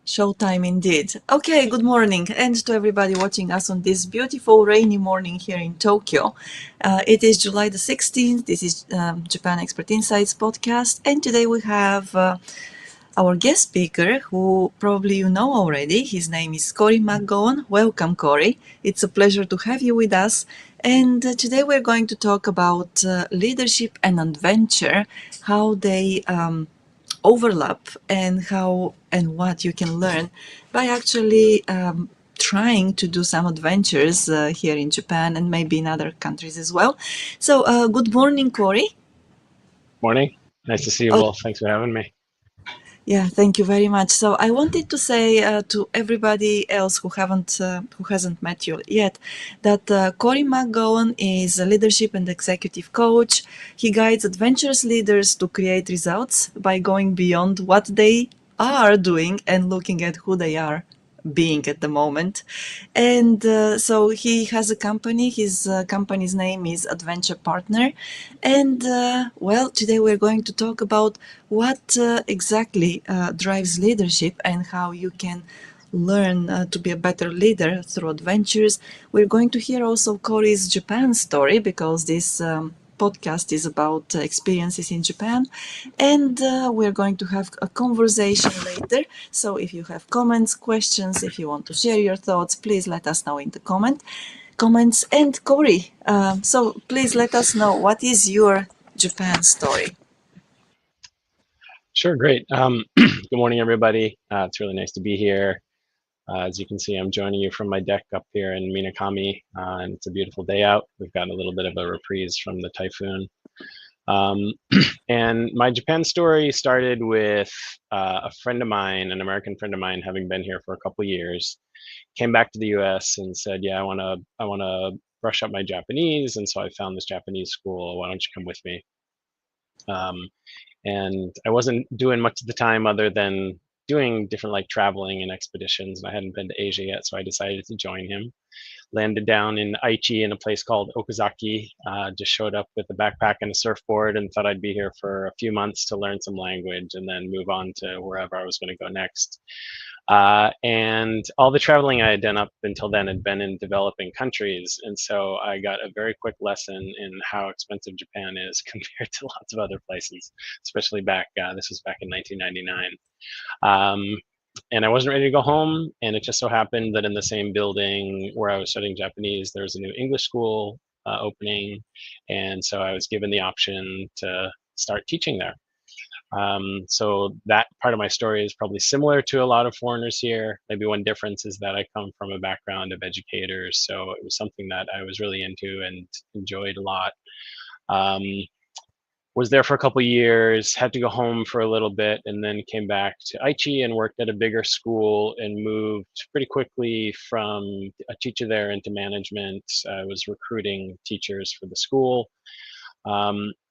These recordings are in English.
Showtime indeed. Okay, good morning, and to everybody watching us on this beautiful rainy morning here in Tokyo. It is July the 16th. This is Japan Expert Insights podcast, and today we have our guest speaker, who probably you know already. His name is Cory McGowan. Welcome, Cory. It's a pleasure to have you with us. And today we're going to talk about leadership and adventure, how they overlap, and how and what you can learn by actually trying to do some adventures here in Japan and maybe in other countries as well. So, good morning, Cory. Morning. Nice to see you Oh, both. Thanks for having me. yeah, thank you very much. So, I wanted to say to everybody else who hasn't met you yet, that Cory McGowan is a leadership and executive coach. He guides adventurous leaders to create results by going beyond what they are doing and looking at who they are being at the moment. And so he has a company. His company's name is Adventure Partner. And well, today we're going to talk about what exactly drives leadership and how you can learn to be a better leader through adventures. We're going to hear also Cory's Japan story, because this podcast is about experiences in Japan. And we're going to have a conversation later. So if you have comments, questions, if you want to share your thoughts, please let us know in the comments. And Cory, so please let us know, what is your Japan story? Sure, great. Good morning, everybody. It's really nice to be here. As you can see, I'm joining you from my deck up here in Minakami, and it's a beautiful day out. We've got a little bit of a reprise from the typhoon. Um, and my Japan story started with a friend of mine, an American friend of mine, having been here for a couple years, came back to the U.S. and said, "Yeah, I want to brush up my Japanese." And so I found this Japanese school. Why don't you come with me? Um, and I wasn't doing much at the time other than doing different like traveling and expeditions. And I hadn't been to Asia yet, so I decided to join him. Landed down in Aichi in a place called Okazaki. Just showed up with a backpack and a surfboard and thought I'd be here for a few months to learn some language and then move on to wherever I was going to go next. And all the traveling I had done up until then had been in developing countries. And so I got a very quick lesson in how expensive Japan is compared to lots of other places, especially this was back in 1999. Um, and I wasn't ready to go home. And it just so happened that in the same building where I was studying Japanese, there was a new English school opening. And so I was given the option to start teaching there. So that part of my story is probably similar to a lot of foreigners here. Maybe one difference is that I come from a background of educators, so it was something that I was really into and enjoyed a lot. Um, was there for a couple of years, had to go home for a little bit, and then came back to Aichi and worked at a bigger school and moved pretty quickly from a teacher there into management. I was recruiting teachers for the school.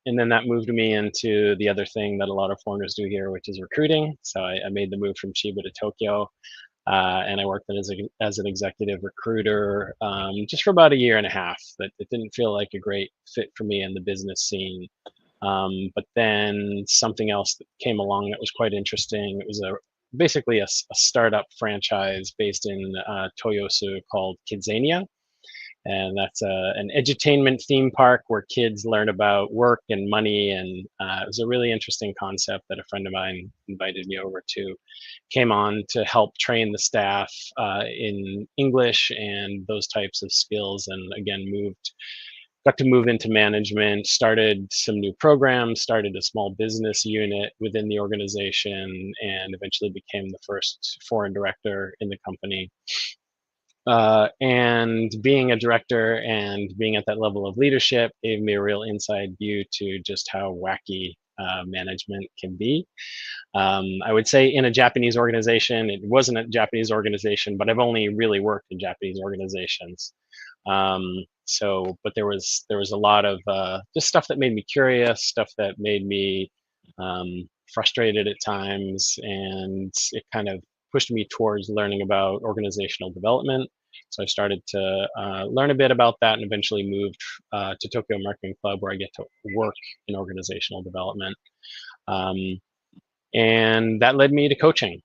And then that moved me into the other thing that a lot of foreigners do here, which is recruiting. So I made the move from Chiba to Tokyo, and I worked as an executive recruiter just for about a year and a half. But it didn't feel like a great fit for me in the business scene. But then something else that came along that was quite interesting. It was basically a startup franchise based in Toyosu called Kidzania, and that's an edutainment theme park where kids learn about work and money. And it was a really interesting concept that a friend of mine invited me over to. Came on to help train the staff in English and those types of skills, and again got to move into management, started some new programs, started a small business unit within the organization, and eventually became the first foreign director in the company. And being a director and being at that level of leadership gave me a real inside view to just how wacky management can be. I would say in a Japanese organization, it wasn't a Japanese organization, but I've only really worked in Japanese organizations. But there was a lot of just stuff that made me curious, stuff that made me frustrated at times, and it kind of pushed me towards learning about organizational development. So I started to learn a bit about that, and eventually moved to Tokyo Marketing Club, where I get to work in organizational development. Um, and that led me to coaching.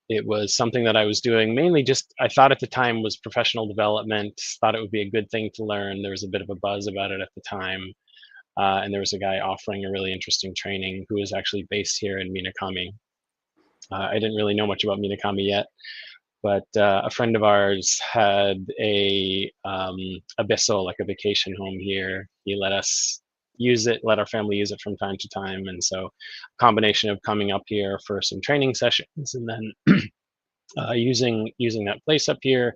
it was something that I was doing mainly just, I thought at the time was professional development, thought it would be a good thing to learn. There was a bit of a buzz about it at the time. And there was a guy offering a really interesting training who was actually based here in Minakami. I didn't really know much about Minakami yet, but a friend of ours had a beso, like a vacation home here. He let us use it, let our family use it from time to time, and so a combination of coming up here for some training sessions and then using that place up here.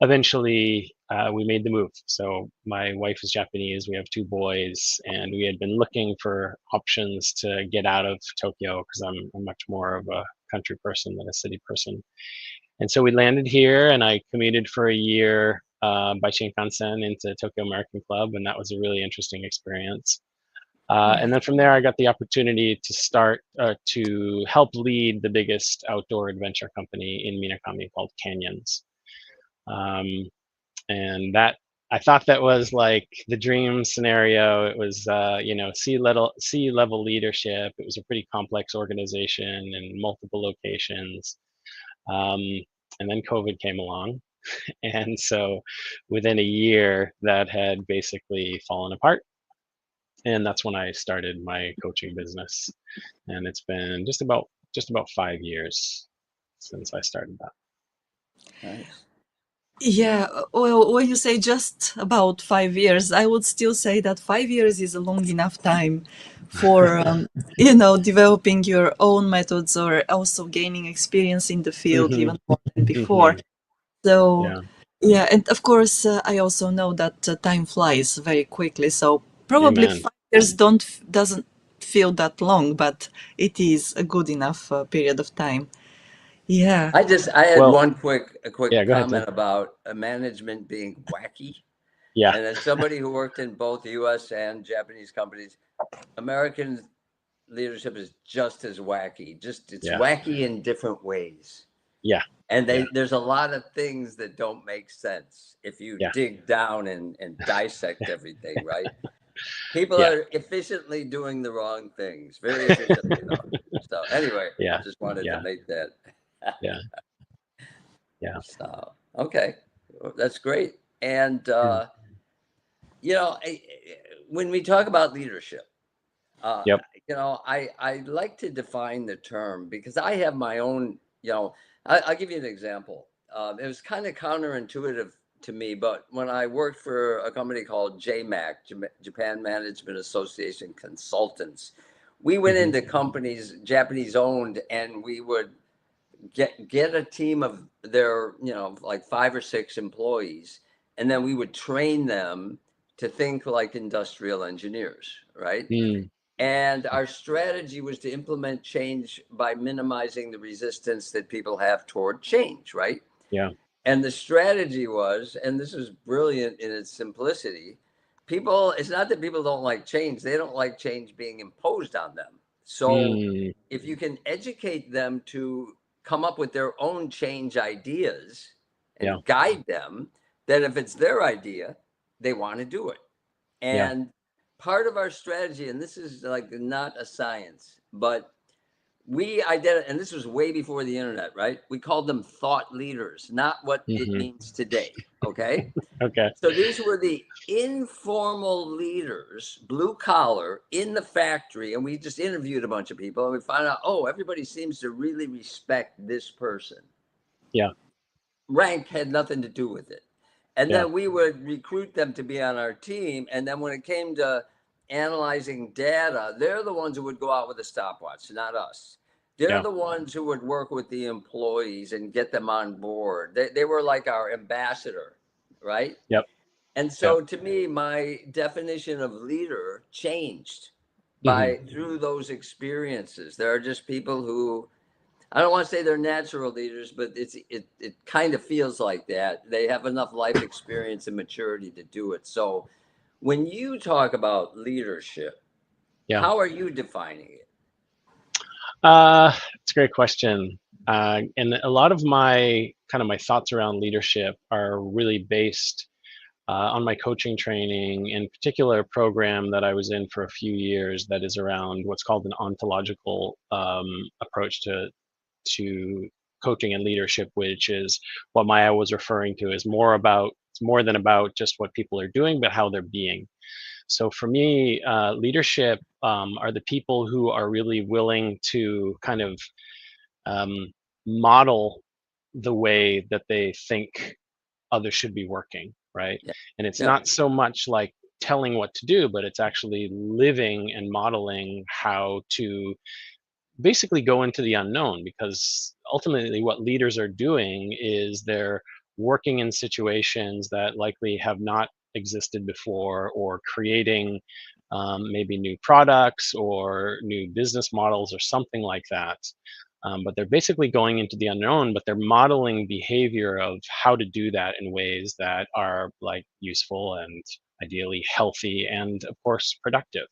Eventually, we made the move. So my wife is Japanese. We have two boys, and we had been looking for options to get out of Tokyo because I'm much more of a country person than a city person. And so we landed here, and I commuted for a year by Shinkansen into Tokyo American Club, and that was a really interesting experience. And then from there, I got the opportunity to start to help lead the biggest outdoor adventure company in Minakami called Canyons. And that, I thought that was like the dream scenario. It was, sea level leadership. It was a pretty complex organization in multiple locations. Um, and then COVID came along. And so within a year, that had basically fallen apart. And that's when I started my coaching business. And it's been just about 5 years since I started that. Nice. Yeah, well, when you say just about 5 years, I would still say that 5 years is a long enough time for, developing your own methods or also gaining experience in the field Hmm. even more than before. Hmm. So, Yeah. yeah, and of course, I also know that time flies very quickly. So probably Amen. 5 years doesn't feel that long, but it is a good enough period of time. Yeah. I had Well, one quick yeah, go ahead, comment Tim. about management being wacky. Yeah. And as somebody who worked in both U.S. and Japanese companies, American leadership is just as wacky. Just it's Yeah. wacky in different ways. Yeah. And Yeah. there's a lot of things that don't make sense if you Yeah. dig down and dissect everything, right? People Yeah. are efficiently doing the wrong things, very efficiently though. So anyway, Yeah. just wanted to Yeah. make that. Yeah. Yeah. So okay, well, that's great. And Yeah. you know, when we talk about leadership, uh, Yep. I like to define the term because I have my own. I'll give you an example. It was kind of counterintuitive to me, but when I worked for a company called JMAC, Japan Management Association Consultants, we went Hmm. into companies Japanese owned, and we would get a team of their, like 5 or 6 employees, and then we would train them to think like industrial engineers, right? Mm. And our strategy was to implement change by minimizing the resistance that people have toward change, right? Yeah. And the strategy was, and this is brilliant in its simplicity, it's not that people don't like change, they don't like change being imposed on them. So Mm. if you can educate them to come up with their own change ideas Yeah. and guide them, then if it's their idea, they want to do it. Yeah. And part of our strategy, and this is like not a science, but we identified, and this was way before the internet, right? We called them thought leaders, not what it Hmm. means today. Okay. Okay. So these were the informal leaders, blue collar in the factory. And we just interviewed a bunch of people and we found out, oh, everybody seems to really respect this person. Yeah. Rank had nothing to do with it. And Yeah. then we would recruit them to be on our team. And then when it came to analyzing data, they're the ones who would go out with a stopwatch, not us. They're Yeah. the ones who would work with the employees and get them on board. They were like our ambassador, right? Yep. And Yep. so to me, my definition of leader changed Hmm. by through those experiences. There are just people who, I don't want to say they're natural leaders, but it kind of feels like that. They have enough life experience and maturity to do it. So when you talk about leadership, Yeah. how are you defining it? It's a great question. And a lot of my thoughts around leadership are really based on my coaching training, in particular a program that I was in for a few years that is around what's called an ontological approach to coaching and leadership, which is what Maya was referring to, is more about, it's more than about just what people are doing, but how they're being. So for me, leadership are the people who are really willing to kind of um, model the way that they think others should be working, right? Yeah. And it's Yeah. not so much like telling what to do, but it's actually living and modeling how to basically go into the unknown, because ultimately what leaders are doing is they're working in situations that likely have not existed before, or creating maybe new products or new business models or something like that. But they're basically going into the unknown, but they're modeling behavior of how to do that in ways that are like useful and ideally healthy and of course productive.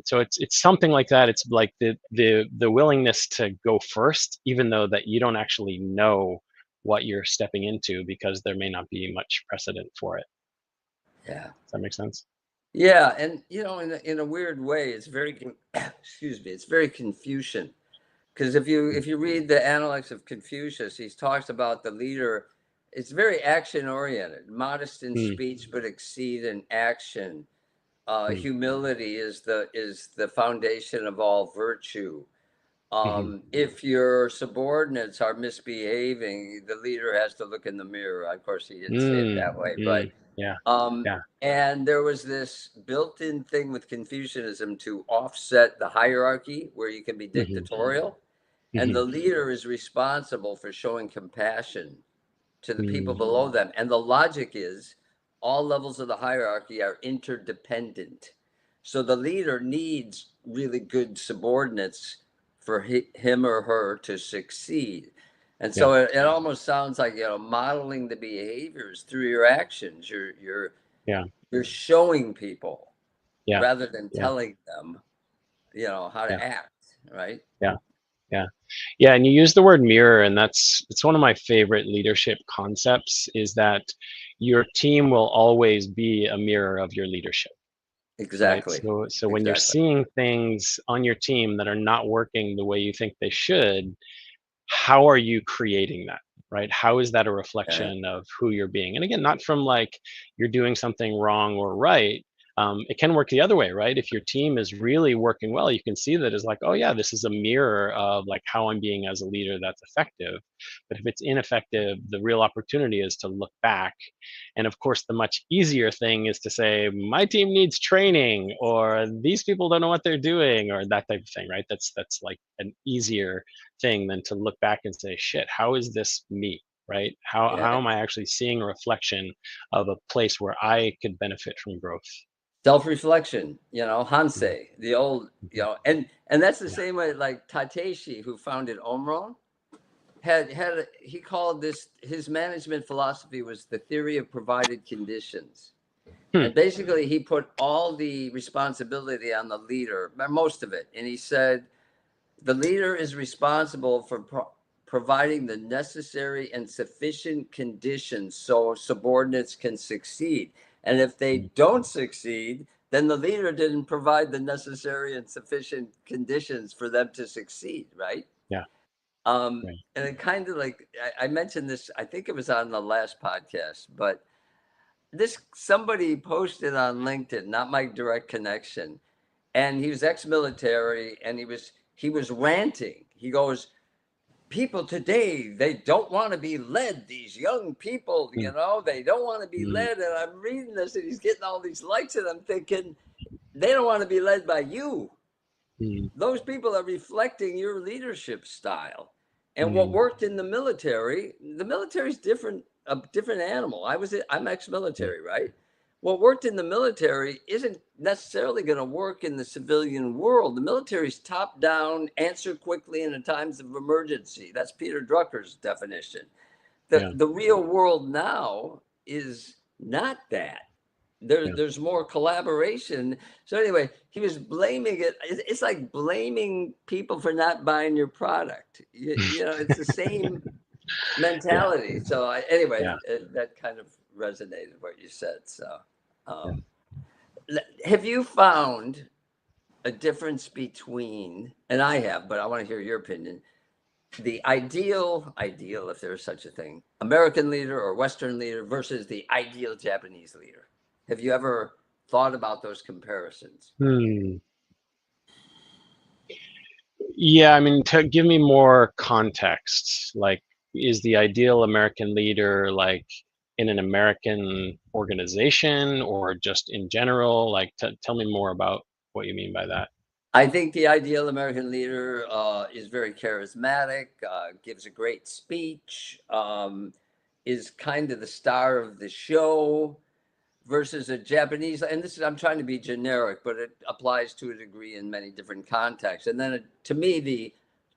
So it's something like that. It's like the willingness to go first, even though that you don't actually know what you're stepping into, because there may not be much precedent for it. Yeah. Does that make sense? Yeah, and in a weird way, it's very excuse me, it's very Confucian. Because Mm, if you read the Analects of Confucius, he talks about the leader. It's very action oriented, modest in mm, speech but exceed in action. mm, Humility is the foundation of all virtue. mhm, If your subordinates are misbehaving, the leader has to look in the mirror. Of course, he didn't say it mm, that way, mm. but Yeah, um, yeah. and there was this built-in thing with Confucianism to offset the hierarchy where you can be Mhm, dictatorial, and mhm, the leader is responsible for showing compassion to the people mm. below them. And the logic is all levels of the hierarchy are interdependent. So the leader needs really good subordinates for him or her to succeed. And Yeah, so it almost sounds like, modeling the behaviors through your actions. yeah, You're showing people yeah, rather than yeah, telling them, how yeah, to act, right? yeah, yeah. Yeah, and you use the word mirror, and it's one of my favorite leadership concepts, is that your team will always be a mirror of your leadership. Right. Exactly. So when you're Exactly. seeing things on your team that are not working the way you think they should, how are you creating that? Right? How is that a Yeah. reflection of who you're being? And again, not from like you're doing something wrong or right. It can work the other way, right? If your team is really working well, you can see that as like, oh yeah, this is a mirror of like how I'm being as a leader that's effective. But if it's ineffective, the real opportunity is to look back. And of course, the much easier thing is to say, my team needs training, or these people don't know what they're doing, or that type of thing, right? That's like an easier thing than to look back and say, shit, how is this me? Right? How Yeah. am I actually seeing a reflection of a place where I could benefit from growth? Self-reflection, Mhm, Hansei, the old, mhm. and that's the Yeah. same way like Tateshi, who founded Omron, he called this, his management philosophy was the theory of provided conditions. Hmm. And basically he put all the responsibility on the leader, most of it. And he said the leader is responsible for providing the necessary and sufficient conditions so subordinates can succeed. And if they Mm. don't succeed, then the leader didn't provide the necessary and sufficient conditions for them to succeed, right? Yeah. Um, Right. and it kind of like I mentioned this, I think it was on the last podcast, but this somebody posted on LinkedIn, not my direct connection, and he was ex-military, and he was ranting. He goes, people today, they don't want to be led. These young people, Mm, they don't want to be mm, led. And I'm reading this, and he's getting all these likes, and I'm thinking, they don't want to be led by you. mm, Those people are reflecting your leadership style. And what mm. worked in the military is different, a different animal. I'm Yeah. ex-military, right? What worked in the military isn't necessarily going to work in the civilian world. The military's top down, answer quickly in the times of emergency. That's Peter Drucker's definition. the Yeah. the real world now is not that. Yeah. There's more collaboration. So anyway, he was blaming it. It's like blaming people for not buying your product. It's the same Yeah. mentality. So anyway, Yeah. that kind of resonated what you said. So Yeah. um, have you found a difference between, and I have, but I want to hear your opinion, the ideal, if there's such a thing, American leader or Western leader versus the ideal Japanese leader. Have you ever thought about those comparisons? Yeah, I mean, to give me more context, like, is the ideal American leader like in an American organization or just in general? Like, tell me more about what you mean by that. I think the ideal American leader is very charismatic, gives a great speech, is kind of the star of the show, versus a Japanese. And this is, I'm trying to be generic, but it applies to a degree in many different contexts. And then to me, the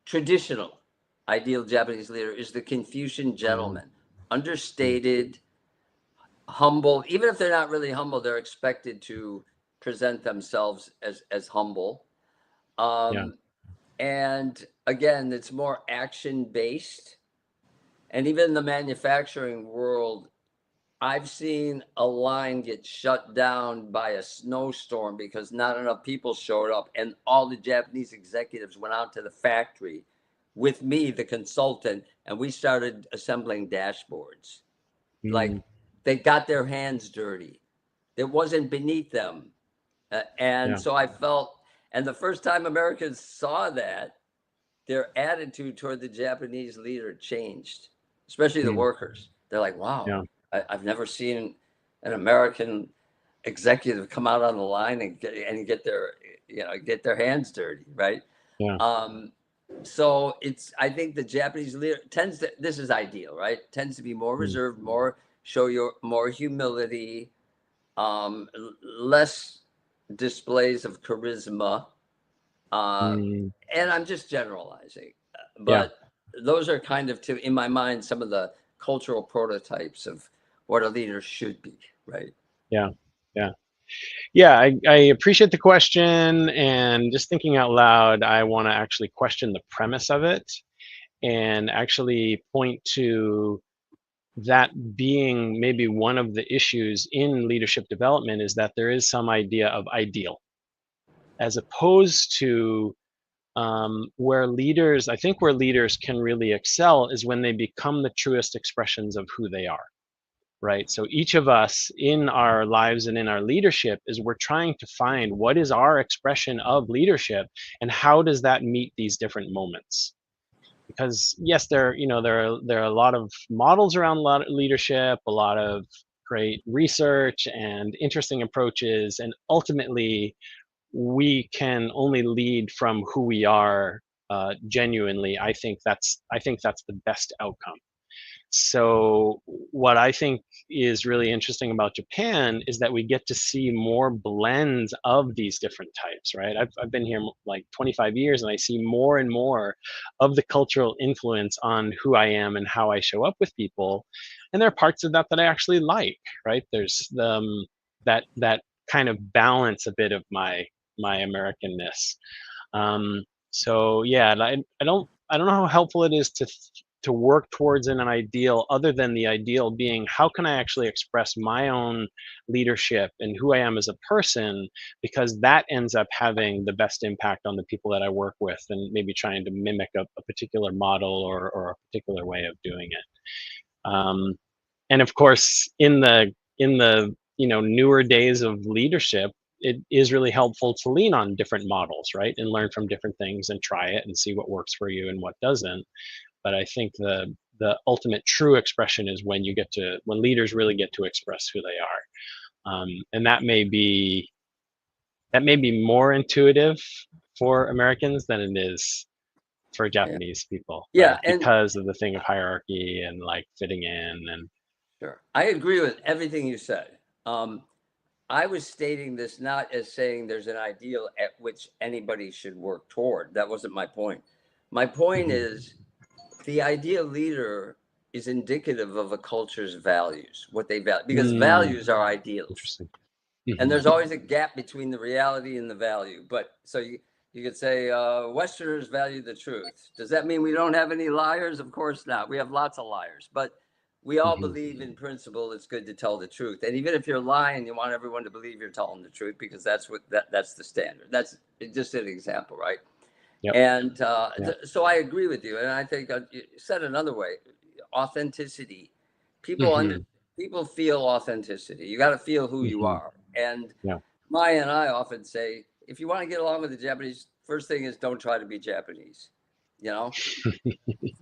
traditional ideal Japanese leader is the Confucian gentleman, understated, humble. Even if they're not really humble, they're expected to present themselves as humble. Yeah. And again, it's more action based. And even in the manufacturing world, I've seen a line get shut down by a snowstorm because not enough people showed up, and all the Japanese executives went out to the factory with me, the consultant, and we started assembling dashboards. Like, they got their hands dirty. It wasn't beneath them. And Yeah. so I felt, and the first time Americans saw that, their attitude toward the Japanese leader changed, especially the workers. They're like, wow, Yeah. I've never seen an American executive come out on the line and get their hands dirty, right? Yeah. So I think the Japanese leader tends to, this is ideal, right? Tends to be more reserved, more humility, less displays of charisma. And I'm just generalizing, Yeah. but those are kind of, in my mind, some of the cultural prototypes of what a leader should be, right? Yeah. Yeah. Yeah, I appreciate the question, and just thinking out loud, I want to actually question the premise of it and actually point to that being maybe one of the issues in leadership development, is that there is some idea of ideal, as opposed to I think where leaders can really excel is when they become the truest expressions of who they are. Right, so each of us in our lives and in our leadership is we're trying to find what is our expression of leadership, and how does that meet these different moments. Because yes, there are a lot of models around leadership, a lot of great research and interesting approaches, and ultimately we can only lead from who we are genuinely. I think that's the best outcome. So what I think is really interesting about Japan is that we get to see more blends of these different types, right? I've been here like 25 years, and I see more and more of the cultural influence on who I am and how I show up with people. And there are parts of that that I actually like, right? There's that kind of balance a bit of my Americanness. So yeah, and I don't know how helpful it is to work towards an ideal, other than the ideal being how can I actually express my own leadership and who I am as a person, because that ends up having the best impact on the people that I work with, and maybe trying to mimic a particular model or a particular way of doing it. And of course, in the newer days of leadership, it is really helpful to lean on different models, right, and learn from different things and try it and see what works for you and what doesn't. But I think the ultimate true expression is when leaders really get to express who they are, and that may be more intuitive for Americans than it is for Yeah. Japanese people, Yeah, right? and Because of the thing of hierarchy and like fitting in and sure, I agree with everything you said. I was stating this not as saying there's an ideal at which anybody should work toward. That wasn't my point. My point Mhm. is the ideal leader is indicative of a culture's values, what they value, because values are ideals. Interesting. And Mhm. there's always a gap between the reality and the value. But so you could say Westerners value the truth. Does that mean we don't have any liars? Of course not. We have lots of liars, but we all Mhm. believe in principle it's good to tell the truth. And even if you're lying, you want everyone to believe you're telling the truth because that's the standard. That's just an example, right? Yep. And Yeah. so I agree with you. And I think you said another way, authenticity. People Hmm. people feel authenticity. You got to feel who you Hmm. are. And Yeah. Maya and I often say, if you want to get along with the Japanese, first thing is don't try to be Japanese. You know,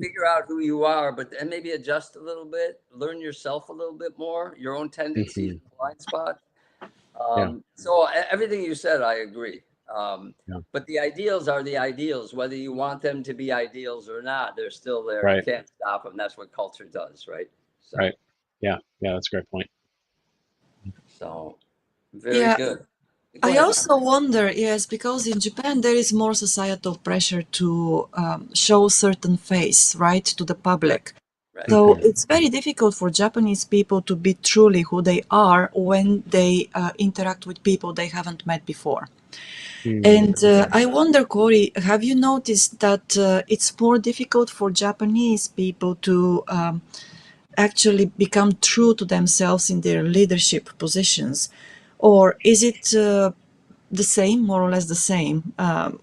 figure out who you are, but and maybe adjust a little bit, learn yourself a little bit more, your own tendencies, Hmm. blind spots. Yeah. So everything you said, I agree. Yeah. But the ideals are the ideals, whether you want them to be ideals or not, they're still there. You Right. can't stop them. That's what culture does, right? So, Right. Yeah. Yeah. That's a great point. so very Yeah, good. Go I ahead, Mike. also wonder, yes, because in Japan there is more societal pressure to show certain face, right, to the Right, public. right. So Hmm. it's very difficult for Japanese people to be truly who they are when they interact with people they haven't met before. Mm. And Yeah. I wonder, Corey, have you noticed that it's more difficult for Japanese people to actually become true to themselves in their leadership positions? Or is it the same, more or less the same,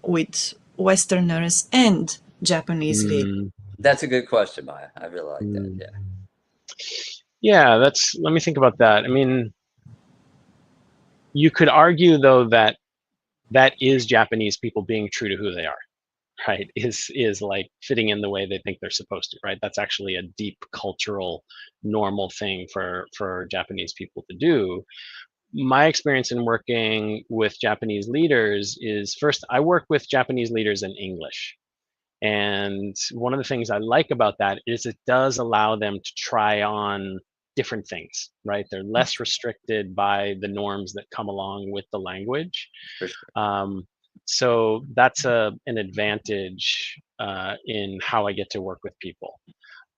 with Westerners and Japanese leaders? Mm. That's a good question, Maya. I really like that. Mm. Yeah. Yeah. Let me think about that. I mean, you could argue though that that is Japanese people being true to who they are, right? Is like fitting in the way they think they're supposed to, right? That's actually a deep cultural normal thing for Japanese people to do. My experience in working with Japanese leaders is, first, I work with Japanese leaders in English. And one of the things I like about that is it does allow them to try on different things, right? They're less restricted by the norms that come along with the language. For sure. Um, so that's an advantage in how I get to work with people.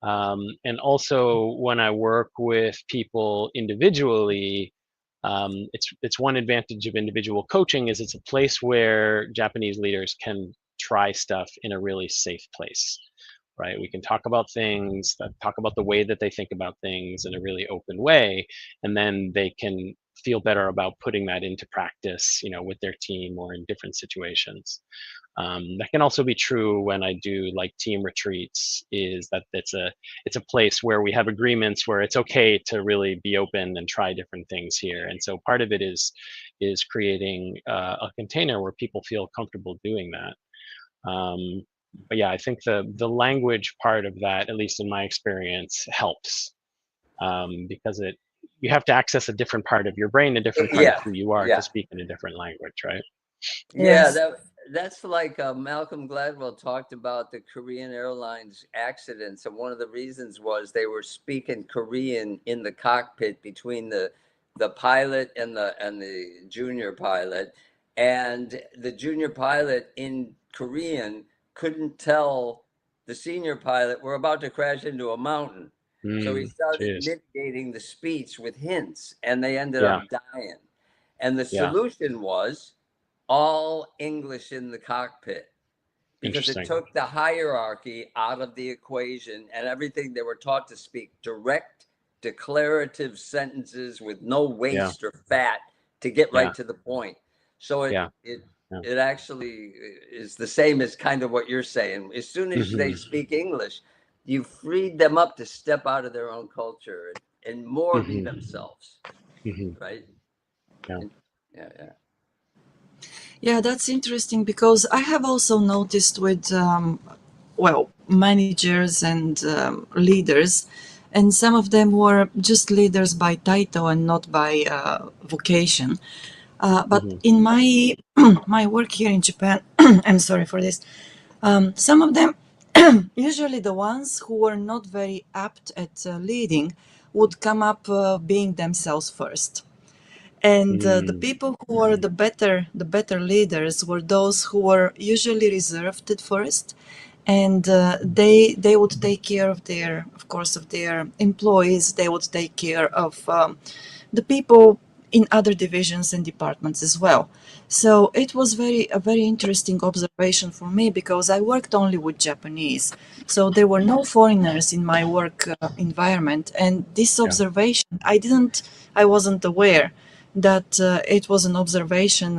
And also, when I work with people individually, it's one advantage of individual coaching is it's a place where Japanese leaders can try stuff in a really safe place, right? We can talk about things, talk about the way that they think about things in a really open way, and then they can feel better about putting that into practice, with their team or in different situations. That can also be true when I do like team retreats. Is that it's a place where we have agreements where it's okay to really be open and try different things here. And so part of it is creating a container where people feel comfortable doing that. But yeah, I think the language part of that, at least in my experience, helps because you have to access a different part of your brain, a different part of Yeah. who you are to Yeah. speak in a different language, right? Yeah, Yes. that's like Malcolm Gladwell talked about the Korean Airlines accidents, and one of the reasons was they were speaking Korean in the cockpit between the pilot and the junior pilot, and the junior pilot in Korean couldn't tell the senior pilot we're about to crash into a mountain. So he started Cheers. mitigating the speech with hints, and they ended Yeah. up dying. And the Yeah. solution was all English in the cockpit because it Interesting. took the hierarchy out of the equation and everything they were taught to speak direct, declarative sentences with no Yeah. waste or fat to get Yeah. right to the point. So it Yeah. it Yeah. it actually is the same as kind of what you're saying. As soon as they Hmm. speak English, you freed them up to step out of their own culture and more be Hmm. themselves, Hmm. right? Yeah. And, yeah, yeah. Yeah, that's interesting because I have also noticed with, well, managers and leaders, and some of them were just leaders by title and not by vocation. But Hmm. in my my work here in Japan, I'm sorry for this. Some of them, usually the ones who were not very apt at leading, would come up being themselves first. And the Mm. people who were the better leaders were those who were usually reserved at first, and they would take care of their, of course, of their employees. They would take care of the people in other divisions and departments as well. So it was a very interesting observation for me because I worked only with Japanese, so there were no foreigners in my work environment. And this Yeah. observation, I wasn't aware that it was an observation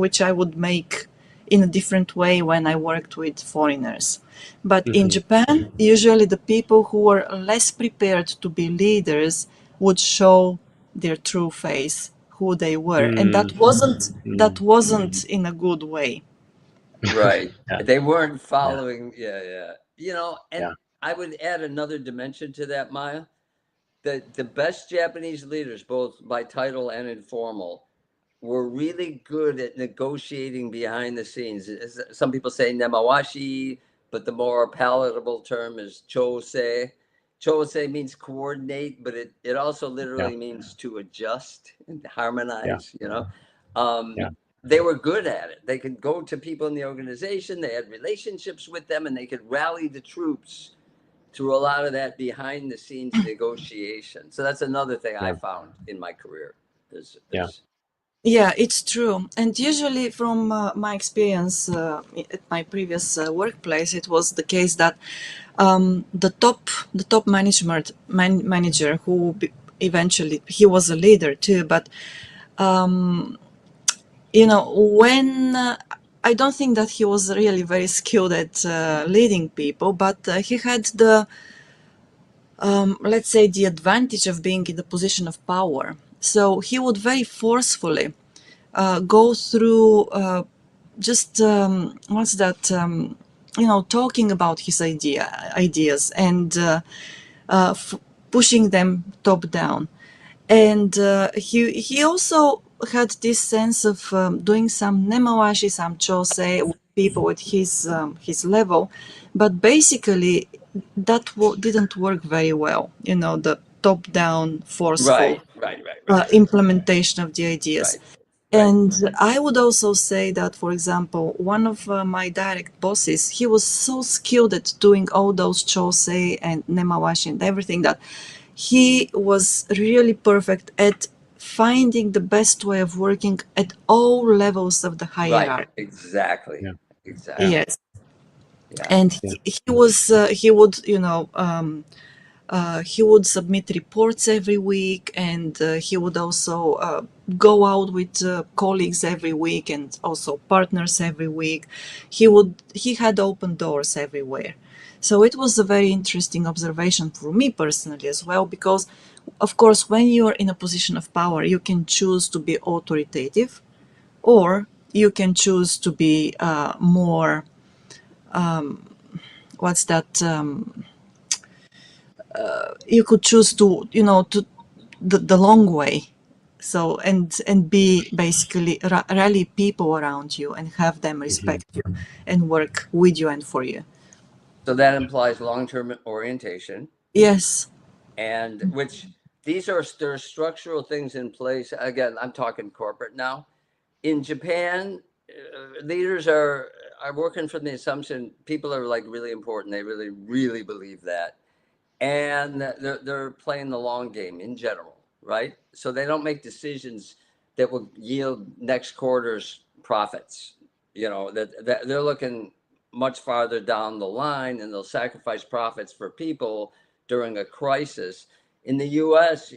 which I would make in a different way when I worked with foreigners. But in Hmm. Japan, usually the people who were less prepared to be leaders would show their true face, who they were, and that wasn't in a good way. Right. Yeah, They weren't yeah, following. Yeah, yeah. And yeah, I would add another dimension to that, Maya. The best Japanese leaders, both by title and informal, were really good at negotiating behind the scenes. Some people say nemawashi, but the more palatable term is chose. Chose means coordinate, but it also yeah, literally means to adjust and yeah, harmonize. yeah, They were good at it. They could go to people in the organization, they had relationships with them, and they could rally the troops through a lot of that behind the scenes negotiation. So that's another thing I yeah, found in my career. yeah. There's Yeah, it's true. And usually, from my experience at my previous workplace, it was the case that the top manager who eventually he was a leader too, but when I don't think that he was really very skilled at leading people, but he had the let's say the advantage of being in the position of power. So he would very forcefully go through just what's that talking about his ideas and pushing them top down. And he also had this sense of doing some nemawashi, some chose with people at his level, but basically that didn't work very well. The top down, right, forceful right, right, right, implementation of the ideas. right, right. And I would also say that, for example, one of my direct bosses, he was so skilled at doing all those chose and nemawashi and everything that he was really perfect at finding the best way of working at all levels of the Right, hierarchy. exactly, Yeah, yeah, exactly. Yes, Yeah. and yeah. he would he would submit reports every week, and he would also go out with colleagues every week and also partners every week. He had open doors everywhere. So it was a very interesting observation for me personally as well, because of course when you're in a position of power, you can choose to be authoritative, or you can choose to be more what's that you could choose to the long way. So and be basically rally people around you and have them Hmm. respect you and work with you and for you. So that implies long-term orientation, Yes. and which there's structural things in place. Again, I'm talking corporate now. In Japan, leaders are working from the assumption people are like really important. They really, really believe that, and they're playing the long game in general, right? So they don't make decisions that will yield next quarter's profits. That they're looking much farther down the line, and they'll sacrifice profits for people during a crisis. In the U.S.,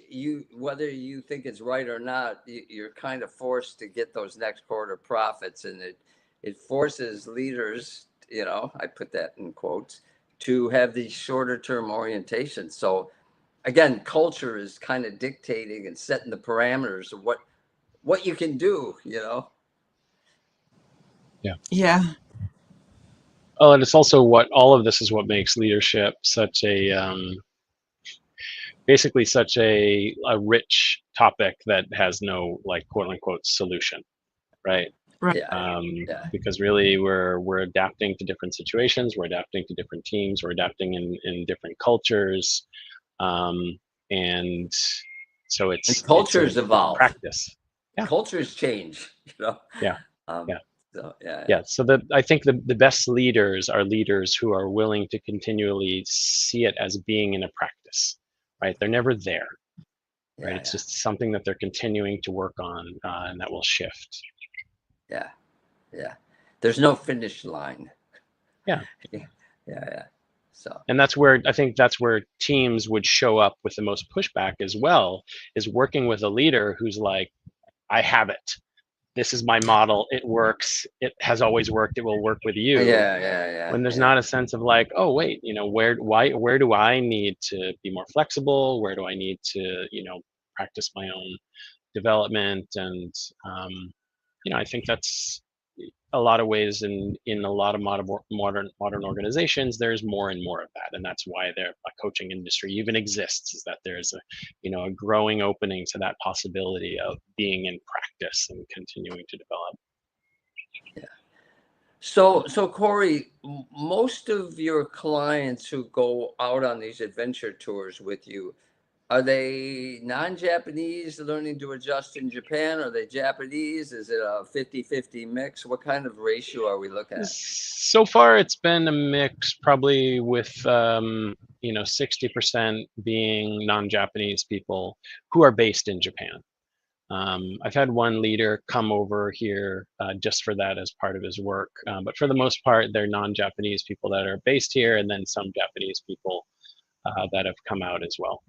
whether you think it's right or not, you're kind of forced to get those next quarter profits, and it forces leaders. I put that in quotes, to have these shorter term orientations. So again, culture is kind of dictating and setting the parameters of what you can do. Yeah. Yeah. Oh, and it's also what all of this is what makes leadership such a basically such a rich topic that has no like quote unquote solution, right? Right. Yeah, yeah. Because really we're adapting to different situations, we're adapting to different teams, we're adapting in different cultures, um, and so And it's cultures a evolve, practice. Yeah, cultures change. yeah, Um, yeah, so yeah, yeah. So I think the best leaders are leaders who are willing to continually see it as being in a practice, right? They're never there, right? yeah, It's yeah, just something that they're continuing to work on, and that will shift. yeah, yeah. There's no finish line. Yeah. Yeah, yeah. So And that's where I think that's where teams would show up with the most pushback as well, is working with a leader who's like, I have it, this is my model, it works, it has always worked, it will work with Yeah, you. yeah, When there's yeah. not a sense of like, oh wait, where do I need to be more flexible? Where do I need to, practice my own development? And I think that's a lot of ways in a lot of modern organizations. There's more and more of that, and that's why a coaching industry even exists. Is that there's a growing opening to that possibility of being in practice and continuing to develop. So Cory, most of your clients who go out on these adventure tours with you, are they non-Japanese learning to adjust in Japan? Are they Japanese? Is it a 50-50 mix? What kind of ratio are we looking at? So far, it's been a mix, probably with 60% being non-Japanese people who are based in Japan. I've had one leader come over here just for that as part of his work, but for the most part, they're non-Japanese people that are based here, and then some Japanese people that have come out as well.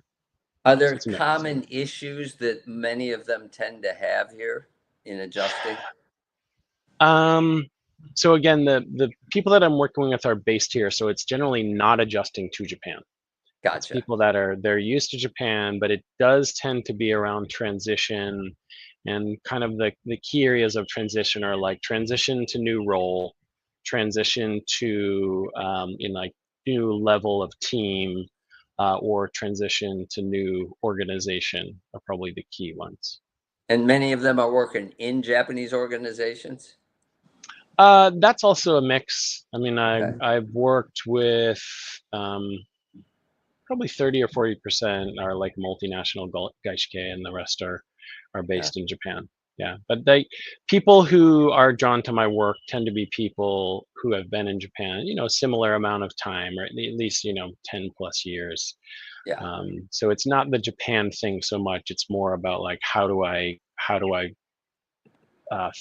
Are So there it's a mix. common issues that many of them tend to have here in adjusting? So again, the people that I'm working with are based here, so it's generally not adjusting to Japan. It's Gotcha. people that they're used to Japan, but it does tend to be around transition, and kind of the key areas of transition are like transition to new role, transition to in like new level of team, or transition to new organization are probably the key ones. And many of them are working in Japanese organizations? That's also a mix. I mean, Okay. I've worked with probably 30 or 40% are like multinational gaishike, and the rest are Yeah. based in Japan. Yeah, but people who are drawn to my work tend to be people who have been in Japan, a similar amount of time, or at least 10 plus years. Yeah. So it's not the Japan thing so much. It's more about like how do I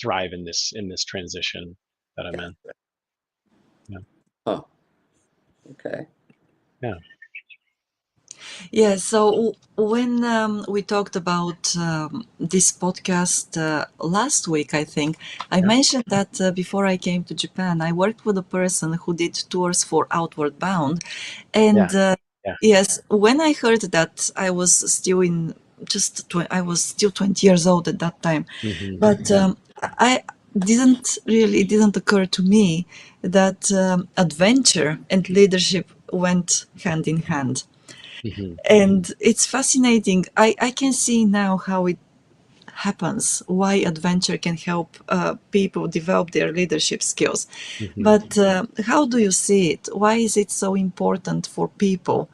thrive in this transition that I'm in. Yeah. Huh. Okay. Yeah. Yeah, so when we talked about this podcast last week, I think, I Yeah. mentioned that before I came to Japan, I worked with a person who did tours for Outward Bound. Yeah. And Yeah. yes, when I heard that, I was still I was still 20 years old at that time. Hmm. But Yeah. I it didn't occur to me that adventure and leadership went hand in hand. Hmm. And it's fascinating. I can see now how it happens, why adventure can help people develop their leadership skills. Hmm. But how do you see it? Why is it so important for people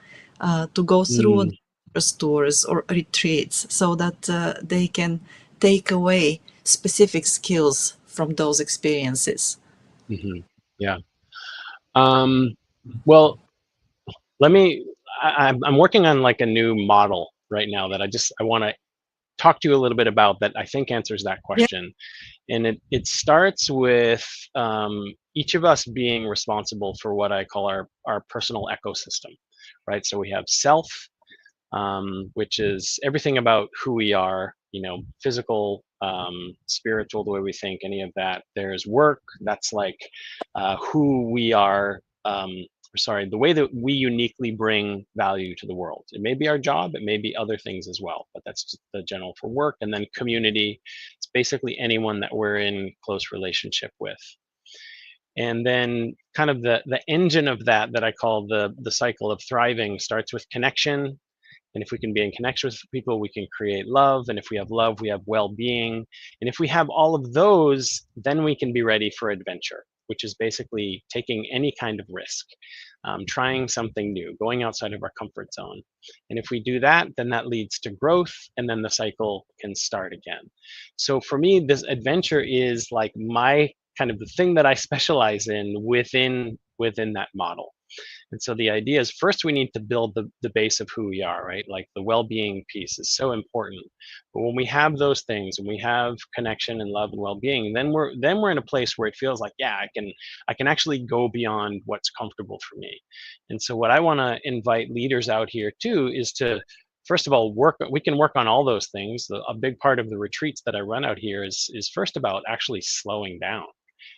to go through Mm. adventurous tours or retreats so that they can take away specific skills from those experiences? Hmm. Yeah. Um, well, let me. I'm working on like a new model right now that I want to talk to you a little bit about, that I think answers that Yeah. question. And it starts with each of us being responsible for what I call our personal ecosystem, right? So we have self, which is everything about who we are, physical, spiritual, the way we think, any of that. There's work, that's like who we are, sorry, the way that we uniquely bring value to the world. It may be our job, it may be other things as well, but that's just the general for work. And then community, it's basically anyone that we're in close relationship with. And then kind of the engine of that I call the cycle of thriving starts with connection. And if we can be in connection with people, we can create love. And if we have love, we have well-being. And if we have all of those, then we can be ready for adventure, which is basically taking any kind of risk, trying something new, going outside of our comfort zone. And if we do that, then that leads to growth, and then the cycle can start again. So for me, this adventure is like my kind of the thing that I specialize in within that model. And so the idea is, first we need to build the base of who we are, right? Like the well-being piece is so important. But when we have those things, when we have connection and love and well-being, then we're in a place where it feels like, yeah, I can actually go beyond what's comfortable for me. And so what I want to invite leaders out here too is to first of all, we can work on all those things. A big part of the retreats that I run out here is first about actually slowing down.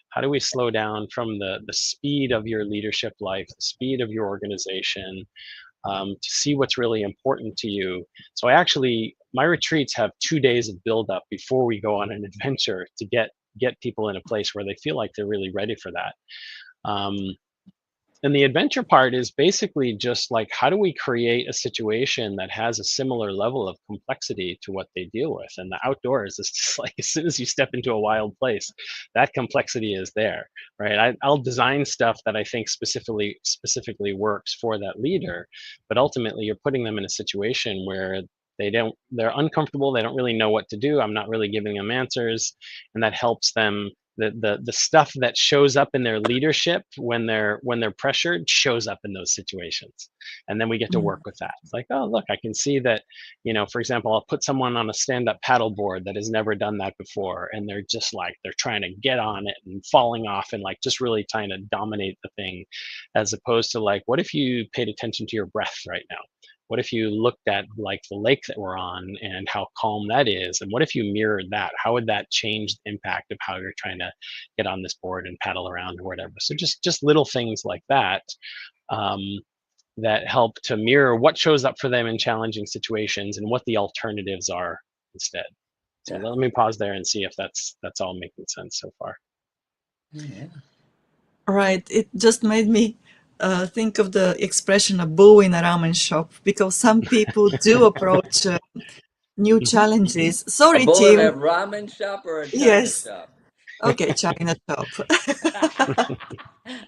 How do we slow down from the speed of your leadership life, the speed of your organization, to see what's really important to you? So my retreats have 2 days of build up before we go on an adventure to get people in a place where they feel like they're really ready for that. Um, and the adventure part is basically just like, how do we create a situation that has a similar level of complexity to what they deal with? And the outdoors is just like, as soon as you step into a wild place, that complexity is there, right? I'll design stuff that I think specifically works for that leader, but ultimately you're putting them in a situation where they're uncomfortable. They don't really know what to do. I'm not really giving them answers, and that helps them. The stuff that shows up in their leadership when they're pressured shows up in those situations, and then we get to work with that. It's like, oh, look, I can see that, for example, I'll put someone on a stand-up paddleboard that has never done that before, and they're just like, they're trying to get on it and falling off and like just really trying to dominate the thing, as opposed to like, what if you paid attention to your breath right now? What if you looked at like the lake that we're on and how calm that is? And what if you mirrored that? How would that change the impact of how you're trying to get on this board and paddle around or whatever? So just little things like that, um, that help to mirror what shows up for them in challenging situations and what the alternatives are instead. So Yeah. let me pause there and see if that's all making sense so far. Yeah. Right. It just made me think of the expression a bull in a ramen shop, because some people do approach new challenges. A Sorry, bull in a Tim. ramen shop or a China Yes. shop? Okay, China shop.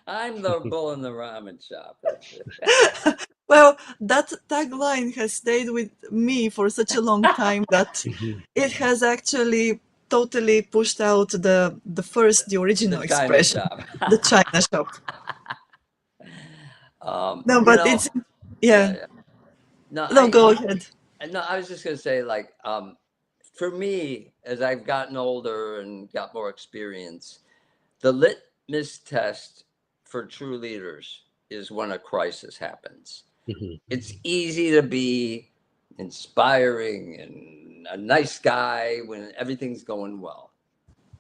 I'm the bull in the ramen shop. That's it. Well, that tagline has stayed with me for such a long time that Mhm. it has actually totally pushed out the The original China expression, shop. the China shop. No, You but know, it's, yeah, yeah. yeah. No, No, go ahead. no, I was just gonna say, like, for me, as I've gotten older and got more experience, the litmus test for true leaders is when a crisis happens. Mhm. It's easy to be inspiring and a nice guy when everything's going well.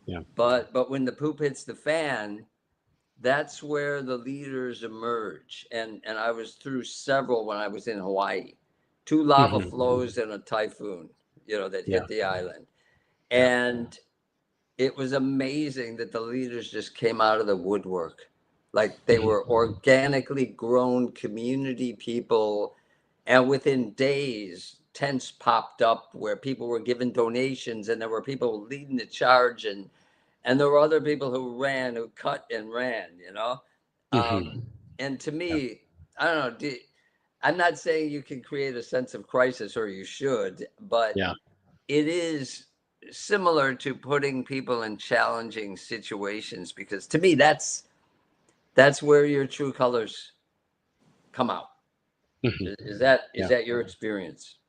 Yeah. But when the poop hits the fan, that's where the leaders emerge. And I was through several when I was in Hawaii. Two lava Mhm. flows and a typhoon, that Yeah. hit the island. Yeah. And it was amazing that the leaders just came out of the woodwork. Like they Mhm. were organically grown community people. And within days, tents popped up where people were giving donations and there were people leading the charge. And there were other people who ran, who cut and ran. Mhm. Um, and to Yeah. me, I don't know, I'm not saying you can create a sense of crisis, or you should, but Yeah. it is similar to putting people in challenging situations, because to me that's where your true colors come out. Mhm. Is Yeah. that your experience?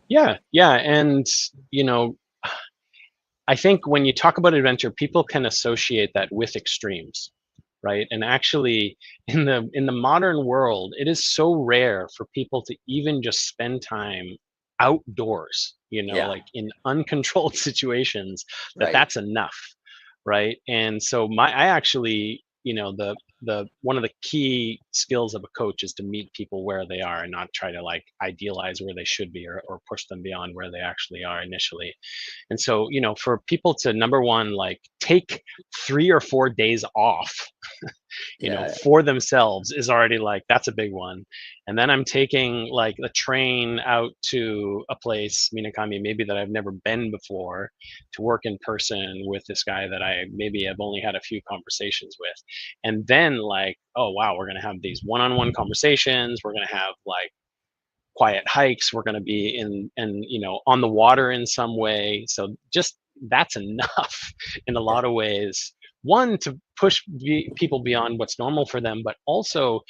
Yeah. Yeah. And, you know, I think when you talk about adventure, people can associate that with extremes, right? And actually, in the modern world, it is so rare for people to even just spend time outdoors, Yeah, like in uncontrolled situations, right. that's enough, right? And so I actually, the one of the key skills of a coach is to meet people where they are and not try to like idealize where they should be, or push them beyond where they actually are initially. And so, for people to, number one, like take 3 or 4 days off, Yeah, for themselves is already like, that's a big one. And then I'm taking like a train out to a place, Minakami, maybe that I've never been before, to work in person with this guy that I maybe have only had a few conversations with. And then like, oh wow, we're going to have these one-on-one conversations. We're going to have like quiet hikes. We're going to be in on the water in some way. So just that's enough in a yeah, lot of ways. One, to push people beyond what's normal for them, but also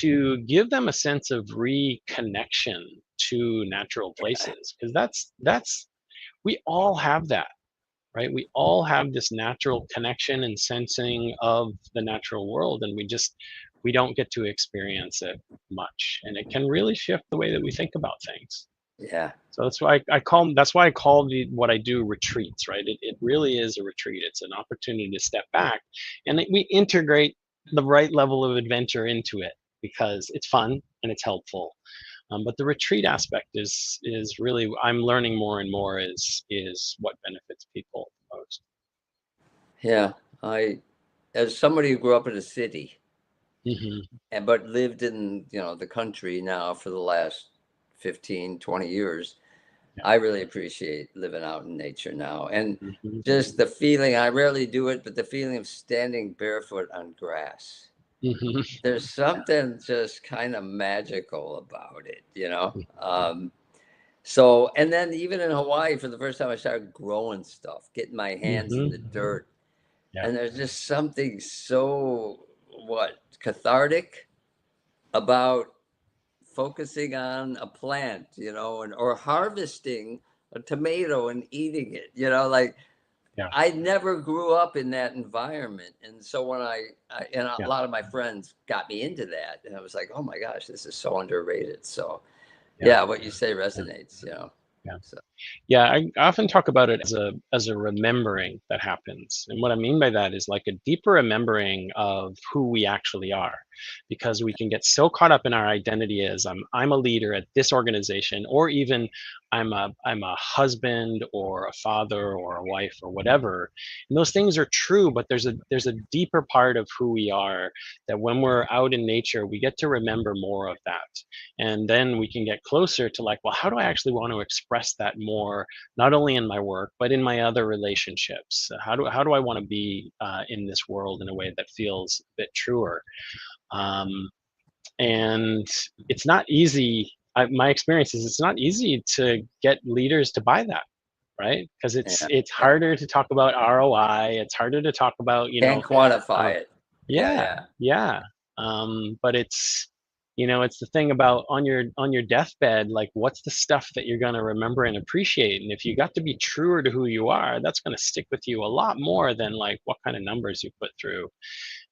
to give them a sense of reconnection to natural places, because that's we all have that, right? We all have this natural connection and sensing of the natural world, and we don't get to experience it much, and it can really shift the way that we think about things. Yeah. So that's why I call what I do retreats, right? It really is a retreat. It's an opportunity to step back, and we integrate the right level of adventure into it because it's fun and it's helpful. But the retreat aspect is really, I'm learning more and more, is what benefits people most. Yeah. I, as somebody who grew up in a city Hmm. and but lived in, the country now for the last 15, 20 years, Yeah. I really appreciate living out in nature now. And Hmm. just the feeling, I rarely do it, but the feeling of standing barefoot on grass. Hmm. There's something just kind of magical about it. So, and then even in Hawaii, for the first time, I started growing stuff, getting my hands in the Hmm. dirt. Yeah. And there's just something so, cathartic about focusing on a plant, and or harvesting a tomato and eating it, like Yeah. I never grew up in that environment. And so when and a Yeah. lot of my friends got me into that, and I was like, oh my gosh, this is so underrated. So Yeah. yeah, what you say Yeah. resonates. Yeah. So Yeah, I often talk about it as a remembering that happens. And what I mean by that is like a deeper remembering of who we actually are. Because we can get so caught up in our identity as I'm a leader at this organization, or even I'm a husband or a father or a wife or whatever. And those things are true, but there's a deeper part of who we are that when we're out in nature, we get to remember more of that. And then we can get closer to like, well, how do I actually want to express that more, not only in my work but in my other relationships? How do I want to be in this world in a way that feels a bit truer? um, and it's not easy. My experience is it's not easy to get leaders to buy that, right? Because yeah, it's yeah. harder to talk about ROI. It's harder to talk about, Can't quantify uh, it. Yeah, yeah, yeah, yeah. But it's, it's the thing about on your deathbed, like what's the stuff that you're going to remember and appreciate? And if you got to be truer to who you are, that's going to stick with you a lot more than like what kind of numbers you put through.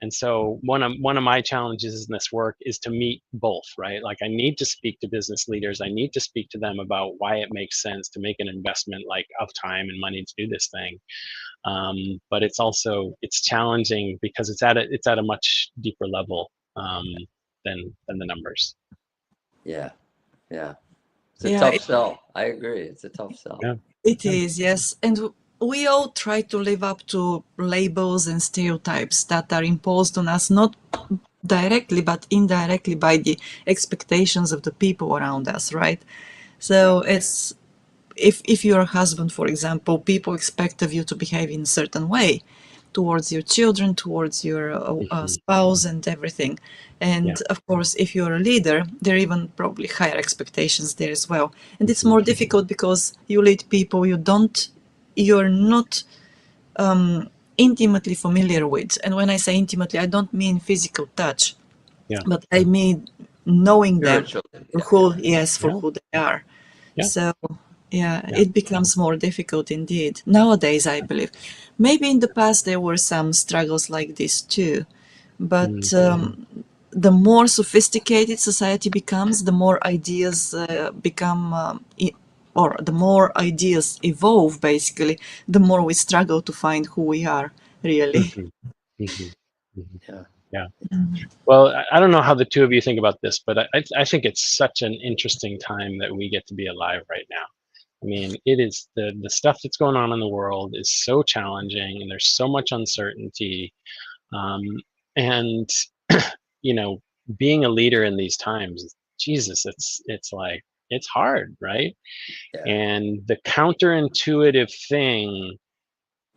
And so one of my challenges in this work is to meet both, right? Like I need to speak to business leaders. I need to speak to them about why it makes sense to make an investment like of time and money to do this thing. But it's also, it's challenging because it's at a much deeper level than the numbers. yeah, yeah. It's a Yeah, tough sell. I agree. It's a tough sell. Yeah. it Yeah. is, yes. And we all try to live up to labels and stereotypes that are imposed on us, not directly, but indirectly by the expectations of the people around us, right? So it's, if you're a husband, for example, people expect of you to behave in a certain way towards your children, towards your Hmm. spouse, and everything. Yeah. And of course, if you're a leader, there are even probably higher expectations there as well. And it's Hmm. more difficult because you lead people you're not intimately familiar with. And when I say intimately, I don't mean physical touch, Yeah. but I mean knowing them Spiritually. for Yeah, yeah. who, yes, for Yeah. who they are. Yeah. So, yeah, Yeah. it becomes more difficult indeed nowadays, I believe. Maybe in the past there were some struggles like this too, Mm. but the more sophisticated society becomes, the more ideas become, or the more ideas evolve, basically, the more we struggle to find who we are, really. Hmm. Hmm. Hmm. Yeah. Yeah. Well, I don't know how the two of you think about this, but I think it's such an interesting time that we get to be alive right now. I mean, it is the stuff that's going on in the world is so challenging, and there's so much uncertainty. Um, and you know, being a leader in these times, Jesus, it's like it's hard, right? Yeah. And the counterintuitive thing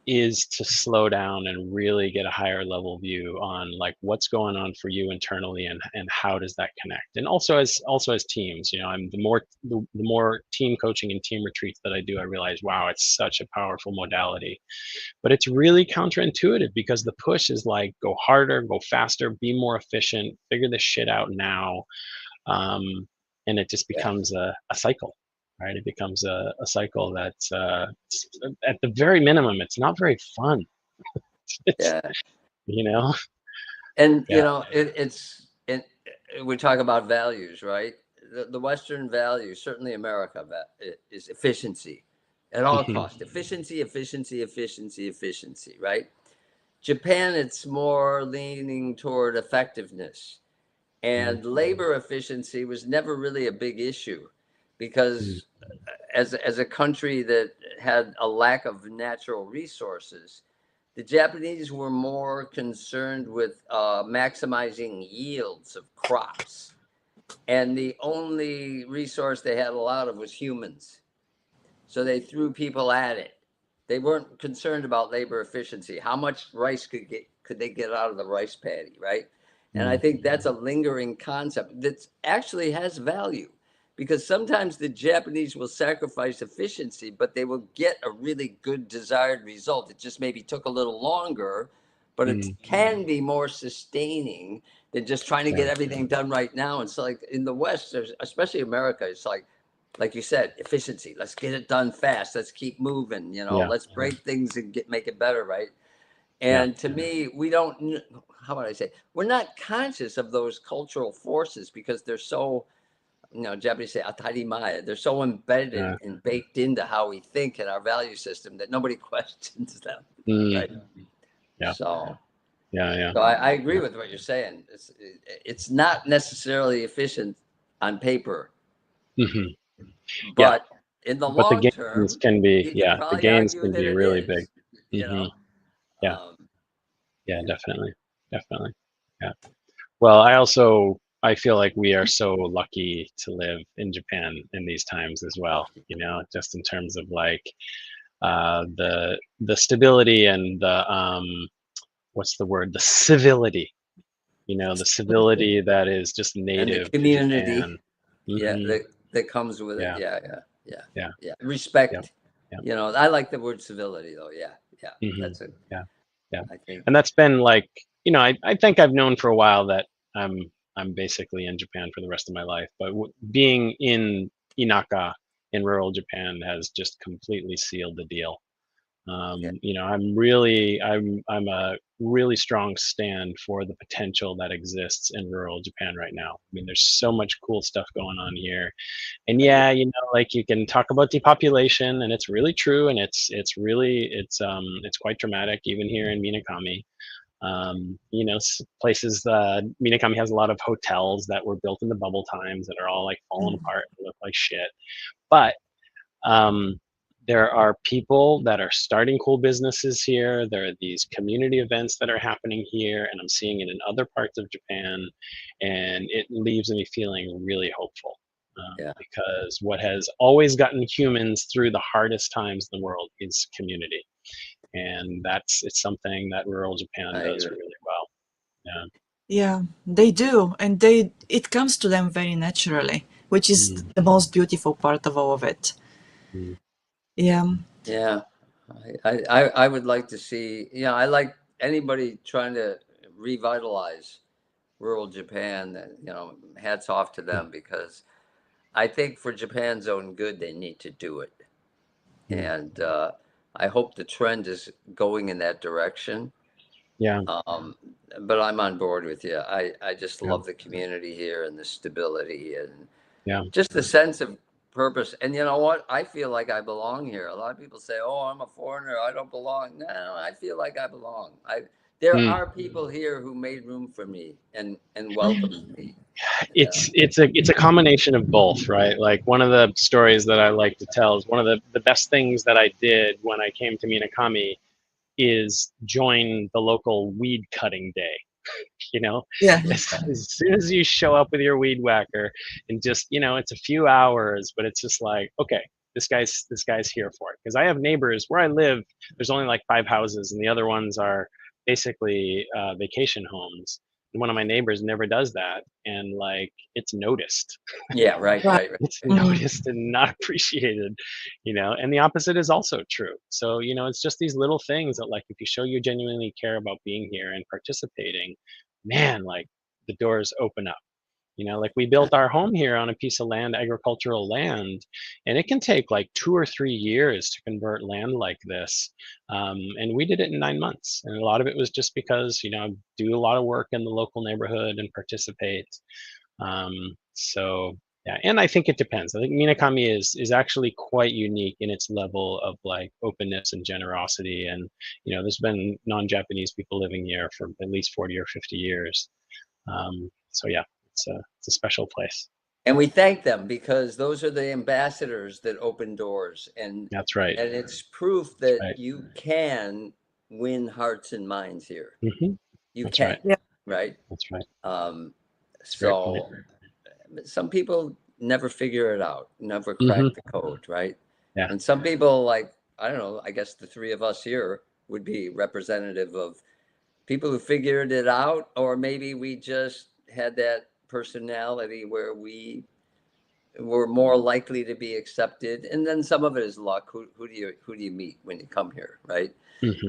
is to slow down and really get a higher level view on like what's going on for you internally, and how does that connect. And also as teams, I'm the more team coaching and team retreats that I do, I realize, wow, it's such a powerful modality. But it's really counterintuitive because the push is like, go harder, go faster, be more efficient, figure this shit out now. um, and it just Yeah. becomes a cycle, right? It becomes a cycle that's at the very minimum, it's not very fun. It's, Yeah. you know. And Yeah. we talk about values, right? the Western value, certainly America, is efficiency at all costs. Efficiency, efficiency, efficiency, efficiency, right? Japan, it's more leaning toward effectiveness. And labor efficiency was never really a big issue because as a country that had a lack of natural resources, the Japanese were more concerned with maximizing yields of crops. And the only resource they had a lot of was humans. So they threw people at it. They weren't concerned about labor efficiency. How much rice could they get out of the rice paddy, right? And I think that's a lingering concept that actually has value because sometimes the Japanese will sacrifice efficiency, but they will get a really good desired result. It just maybe took a little longer, but it can be more sustaining than just trying to get everything done right now. And so, like in the West, especially America, it's like you said, efficiency. Let's get it done fast. Let's keep moving. Let's break things and make it better, right? And to me, we don't. How would I say? We're not conscious of those cultural forces because they're so, Japanese say atarimaya. They're so embedded and baked into how we think and our value system that nobody questions them, right? So I agree with what you're saying. It's not necessarily efficient on paper, but in the But the long term, gains can be, you could the probably gains argue can that be it really is. big. Yeah, Um, definitely, definitely. Yeah. Well, I feel like we are so lucky to live in Japan in these times as well. Just in terms of like the stability and the what's the word? The civility. The civility that is just and the native to community, Japan. yeah, that comes with it. Yeah, Yeah. yeah, Respect. yeah. I like the word civility though. Yeah, that's it. Yeah, yeah. I think. And that's been like, I think I've known for a while that I'm basically in Japan for the rest of my life. But being in Inaka in rural Japan has just completely sealed the deal. Yeah. I'm a really strong stand for the potential that exists in rural Japan right now. I mean, there's so much cool stuff going on here. And like you can talk about depopulation, and it's really true, and it's quite dramatic even here in Minakami. Places, Minakami has a lot of hotels that were built in the bubble times that are all like falling apart and look like shit. But there are people that are starting cool businesses here. There are these community events that are happening here, and I'm seeing it in other parts of Japan, and it leaves me feeling really hopeful. Because what has always gotten humans through the hardest times in the world is community, and it's something that rural Japan does really well. Yeah. Yeah, they do, and it comes to them very naturally, which is the most beautiful part of all of it. Yeah. Yeah, I would like to see. I like anybody trying to revitalize rural Japan. Hats off to them because I think for Japan's own good, they need to do it. And I hope the trend is going in that direction. Yeah. But I'm on board with you. I just love the community here and the stability and just the sense of purpose. And you know what? I feel like I belong here. A lot of people say, "Oh, I'm a foreigner. I don't belong." No, I feel like I belong. There are people here who made room for me and welcomed me. It's a combination of both, right? Like one of the stories that I like to tell is one of the best things that I did when I came to Minakami is join the local weed cutting day. Yeah. As soon as you show up with your weed whacker and just, it's a few hours, but it's just like, okay, this guy's here for it. Because I have neighbors where I live, there's only like 5 houses, and the other ones are basically vacation homes. And one of my neighbors never does that, and like it's noticed. Yeah, right. It's noticed and not appreciated, and the opposite is also true. So, it's just these little things that, like, if you show you genuinely care about being here and participating, man, like the doors open up. Like we built our home here on a piece of land, agricultural land, and it can take like 2 or 3 years to convert land like this. And we did it in 9 months. And a lot of it was just because, I do a lot of work in the local neighborhood and participate. So Yeah, and I think it depends. I think Minakami is actually quite unique in its level of like openness and generosity. And there's been non-Japanese people living here for at least 40 or 50 years. So yeah, it's a special place. And we thank them because those are the ambassadors that open doors, and That's right. it's proof that right. you can win hearts and minds here. You That's can, right. Yeah. right? That's right. That's a So great point. some people never figure it out, never crack the code, right? Yeah. And some people, like, I don't know, I guess the three of us here would be representative of people who figured it out, or maybe we just had that personality where we were more likely to be accepted. And then some of it is luck. Who do you meet when you come here, right?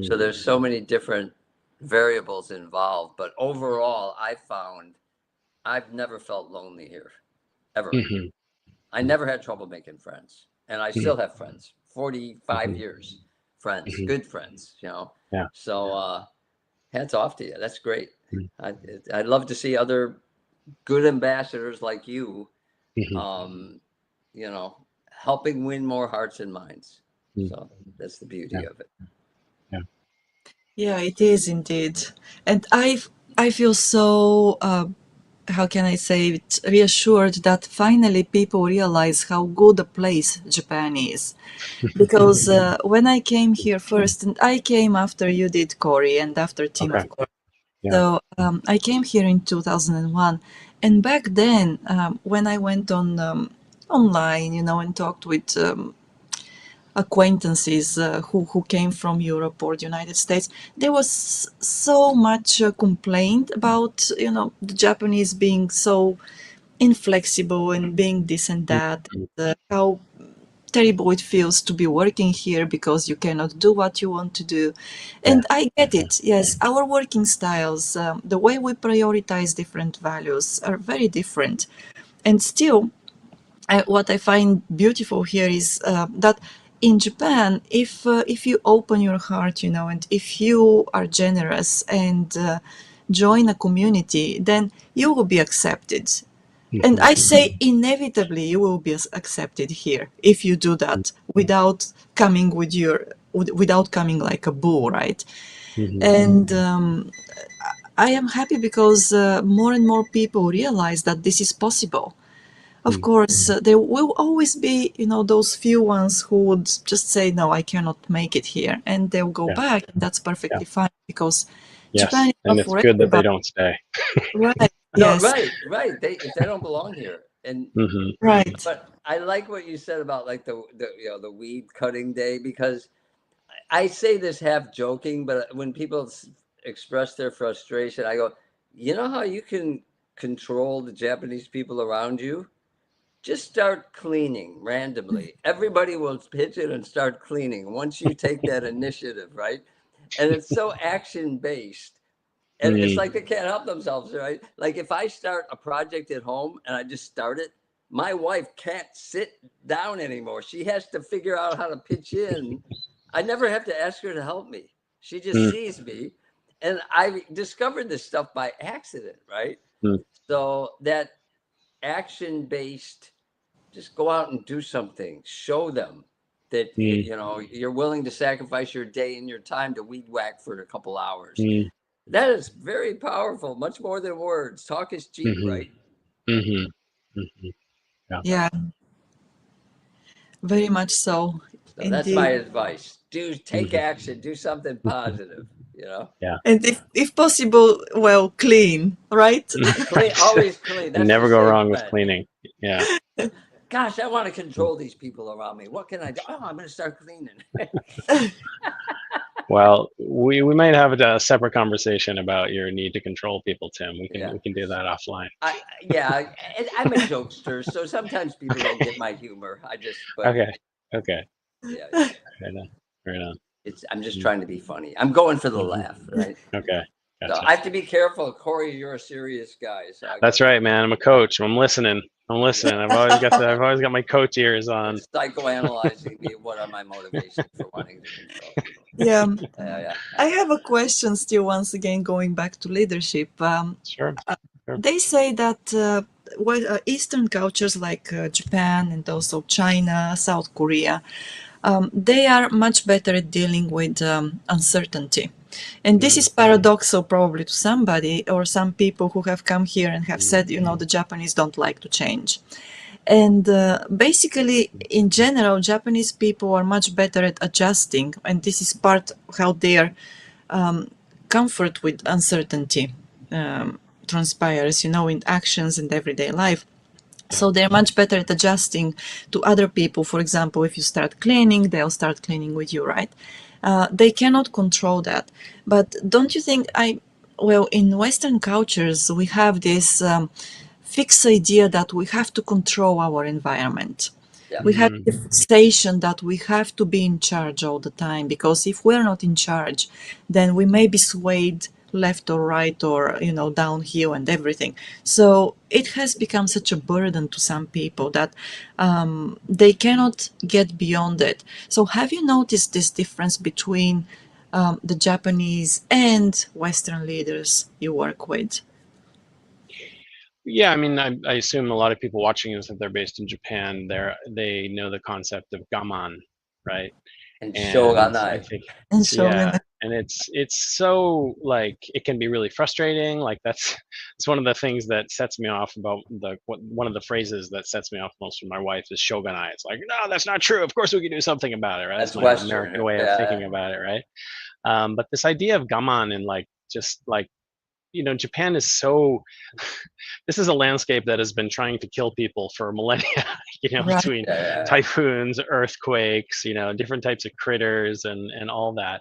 So there's so many different variables involved. But overall, I found I've never felt lonely here, ever. I never had trouble making friends, and I still have friends. 45 years, friends, good friends, Yeah. So hats off to you. That's great. I'd love to see other good ambassadors like you, helping win more hearts and minds. So that's the beauty of it. Yeah, it is indeed. And I feel so, how can I say it, reassured that finally people realize how good a place Japan is. Because when I came here first, and I came after you did, Cory, and after Tim, Okay. of course. Yeah. So I came here in 2001. And back then, when I went on online, and talked with acquaintances who came from Europe or the United States, there was so much complaint about the Japanese being so inflexible and being this and that, how terrible it feels to be working here because you cannot do what you want to do. And I get it. Yes, our working styles, the way we prioritize different values are very different. And still, what I find beautiful here is that in Japan, if you open your heart, and if you are generous and join a community, then you will be accepted. And I say inevitably you will be accepted here if you do that without coming without coming like a bull, right? And I am happy because more and more people realize that this is possible. Of course, there will always be, those few ones who would just say, no, I cannot make it here. And they'll go back. And that's perfectly fine because Japan is And not it's for good that they everybody. don't stay. Right. No, Yes. right. If they don't belong here, and Right. but I like what you said about like the weed cutting day, because I say this half joking, but when people express their frustration, I go, you know how you can control the Japanese people around you? Just start cleaning randomly. Everybody will pitch in and start cleaning once you take that initiative, right? And it's so action based. And it's like they can't help themselves, right? Like if I start a project at home and I just start it, my wife can't sit down anymore. She has to figure out how to pitch in. I never have to ask her to help me. She just sees me. And I discovered this stuff by accident, right? So that action based, just go out and do something. Show them that you're willing to sacrifice your day and your time to weed whack for a couple hours. That is very powerful, much more than words. Talk is cheap, right? Yeah. Very much so. So that's my Indeed. advice. Take action, do something positive, Yeah. And if possible, well, clean, right? Clean, always clean. That's Never the go safe wrong with bet. cleaning. Yeah. Gosh, I want to control these people around me. What can I do? Oh, I'm going to start cleaning. Well, we might have a separate conversation about your need to control people, Tim. We can do that offline. I'm a jokester, so sometimes people don't get my humor. Okay. Yeah. Right on. I'm just trying to be funny. I'm going for the laugh, right? Okay. Gotcha. So I have to be careful. Cory, you're a serious guy. So that's right, man. I'm a coach. I'm listening. I've always got my coach ears on. Psychoanalyzing me. What are my motivations for wanting to control people? Yeah. Yeah. I have a question still, once again, going back to leadership. Sure. They say that Eastern cultures like Japan and also China, South Korea, they are much better at dealing with uncertainty. And this is paradoxical probably to somebody or some people who have come here and have said, the Japanese don't like to change. And basically, in general, Japanese people are much better at adjusting, and this is part how their comfort with uncertainty transpires, in actions and everyday life. So they're much better at adjusting to other people. For example, if you start cleaning, they'll start cleaning with you, right? They cannot control that. But don't you think in Western cultures, we have this fixed idea that we have to control our environment. Yeah. We have the fixation that we have to be in charge all the time, because if we're not in charge, then we may be swayed left or right or downhill and everything. So it has become such a burden to some people that they cannot get beyond it. So have you noticed this difference between the Japanese and Western leaders you work with? Yeah, I mean, I assume a lot of people watching this, if they're based in Japan, they know the concept of gaman, right? And And I shogunai. think, And yeah, so and it's so like it can be really frustrating. Like it's one of the things that sets me off about one of the phrases that sets me off most from my wife is shogunai. It's like, no, that's not true. Of course we can do something about it, right? That's That's my Western. American way of Yeah. thinking about it, right? But this idea of gaman and like just like Japan is so this is a landscape that has been trying to kill people for millennia, right. between Yeah. typhoons, earthquakes, different types of critters and all that.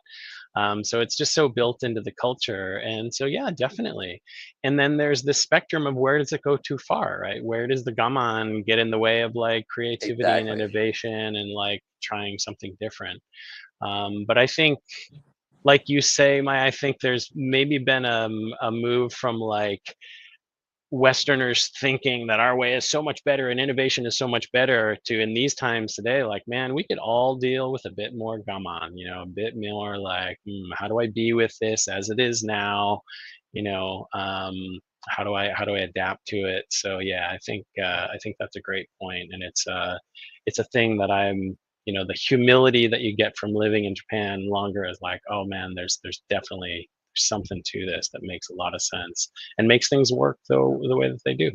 So it's just so built into the culture. And so, yeah, definitely. And then there's this spectrum of where does it go too far, right? Where does the gaman get in the way of like creativity and Exactly. innovation and like trying something different? But I think like you say, Maya, I think there's maybe been a move from like Westerners thinking that our way is so much better and innovation is so much better to in these times today, like, man, we could all deal with a bit more gaman, a bit more like, how do I be with this as it is now? You know, how do I adapt to it? So yeah, I think that's a great point, and it's a thing that the humility that you get from living in Japan longer is like, oh man, there's definitely something to this that makes a lot of sense and makes things work the way that they do.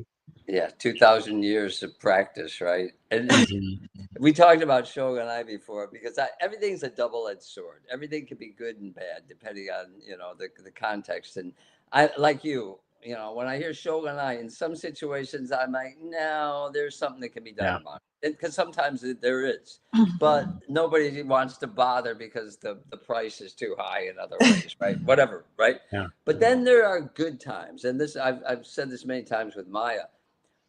Yeah. 2,000 years of practice, right? And Mhm. we talked about shogunai before because everything's a double-edged sword. Everything can be good and bad depending on the context. And I like when I hear shogunai in some situations, I'm like, no, there's something that can be done Yeah. about it because sometimes there is, but nobody wants to bother because the price is too high in other ways, right? Whatever, right? Yeah. But then there are good times, and this I've said this many times with Maya.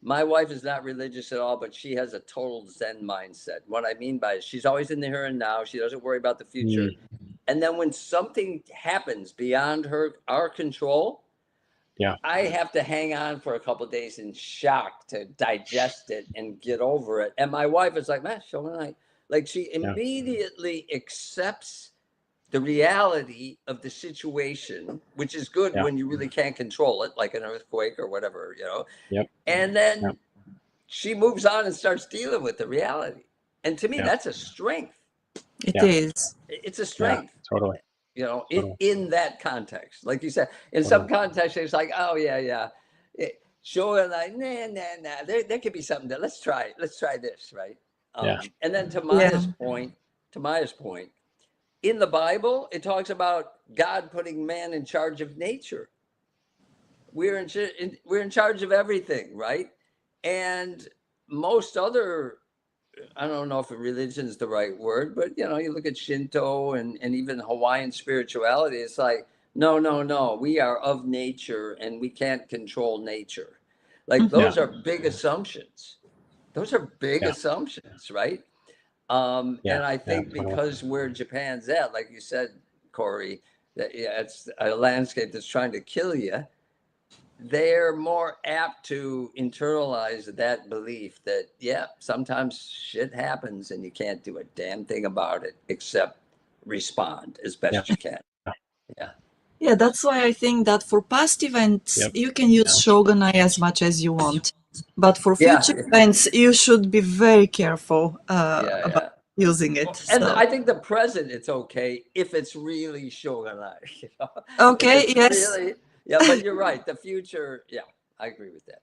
My wife is not religious at all, but she has a total Zen mindset. What I mean by it, she's always in the here and now. She doesn't worry about the future. Mm. And then when something happens beyond our control, Yeah. I have to hang on for a couple of days in shock to digest it and get over it. And my wife is like, man, show me like she Yeah. immediately accepts the reality of the situation, which is good Yeah. when you really can't control it, like an earthquake or whatever, Yep. And Yep. then she moves on and starts dealing with the reality. And to me, Yeah. that's a strength. It Yeah. is. It's a Yeah. strength, Totally. Totally. in that context. Like you said, in some Totally. context, it's like, oh, yeah. Sure, like, nah. There could be something that let's try this, right? Yeah. And then Yeah. To Maya's point, in the Bible, it talks about God putting man in charge of nature. We're in charge of everything, right? And most other, I don't know if religion is the right word, but you look at Shinto and even Hawaiian spirituality, it's like, no, we are of nature and we can't control nature. Like Yeah. those are big assumptions. Those are big Yeah. assumptions, right? Yeah. And I Yeah. think Totally. because where Japan's at, like you said, Cory, that it's a landscape that's trying to kill you, they're more apt to internalize that belief that, yeah, sometimes shit happens and you can't do a damn thing about it except respond as Yeah. best you can. Yeah. Yeah, that's why I think that for past events, Yep. you can use Shogunai as much as you want. But for Yeah. future events, you should be very careful Yeah, about yeah. using it. And So, I think the present, it's okay if it's really shogunai, you know, if okay, it's yes, really, yeah, but you're right. The future, yeah, I agree with that.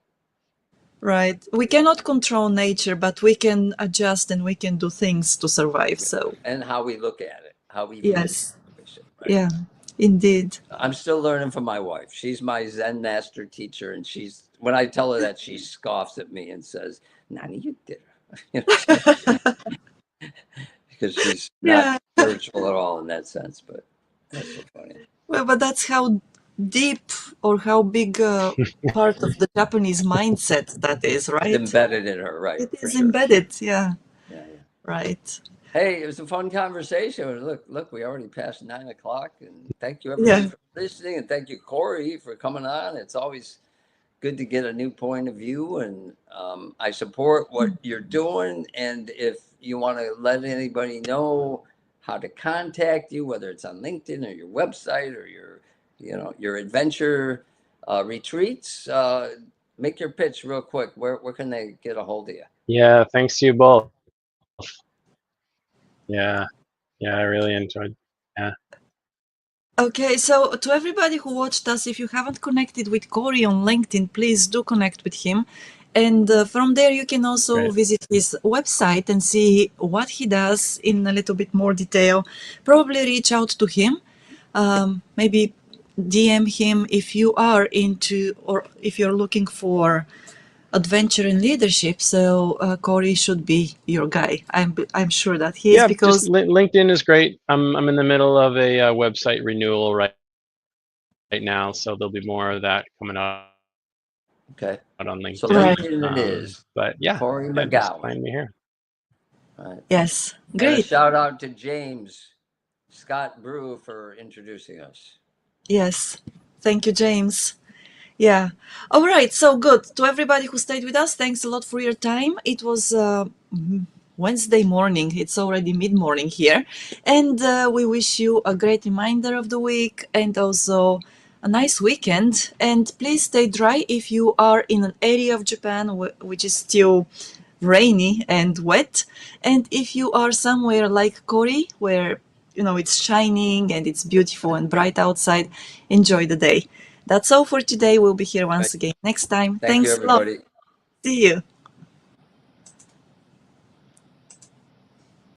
right. We cannot control nature, but we can adjust and we can do things to survive. So, And how we look at it, how we view the yes, situation, right? yeah, indeed. I'm still learning from my wife. She's my Zen master teacher, and when I tell her that, she scoffs at me and says, "Nani, you did it," you know, because she's not Yeah, spiritual at all in that sense. But that's so funny. well, but that's how deep or how big part of the Japanese mindset that is, It's right? embedded in her, right? It For is sure. embedded, yeah, Yeah, yeah. right. Hey, it was a fun conversation. Look, we already passed 9 o'clock, and thank you everybody Yeah, for listening, and thank you, Corey, for coming on. It's always good to get a new point of view, and I support what you're doing. And if you want to let anybody know how to contact you, whether it's on LinkedIn or your website or your adventure retreats, make your pitch real quick. Where can they get a hold of you? Yeah, thanks to you both. Yeah, yeah, I really enjoyed. Yeah, okay, so to everybody who watched us, if you haven't connected with Corey on LinkedIn, please do connect with him. And from there, you can also great. visit his website and see what he does in a little bit more detail. Probably reach out to him, maybe DM him if you are into or if you're looking for adventure and leadership. So Corey should be your guy. I'm sure that he is Yeah, just because LinkedIn is great. I'm in the middle of a website renewal right now, so there'll be more of that coming out Okay. on So LinkedIn. right. LinkedIn it is. But yeah, Cory yeah, just McGowan. find me here. All right. Yes, And a great. shout out to James Scott Brew for introducing us. Yes, thank you, James. Yeah. All right. So good. To everybody who stayed with us, thanks a lot for your time. It was Wednesday morning. It's already mid morning here. And we wish you a great reminder of the week and also a nice weekend. And please stay dry if you are in an area of Japan which is still rainy and wet. And if you are somewhere like Korea, where it's shining and it's beautiful and bright outside, enjoy the day. That's all for today. We'll be here once again next time. Thank you, Thanks a lot. everybody. See you.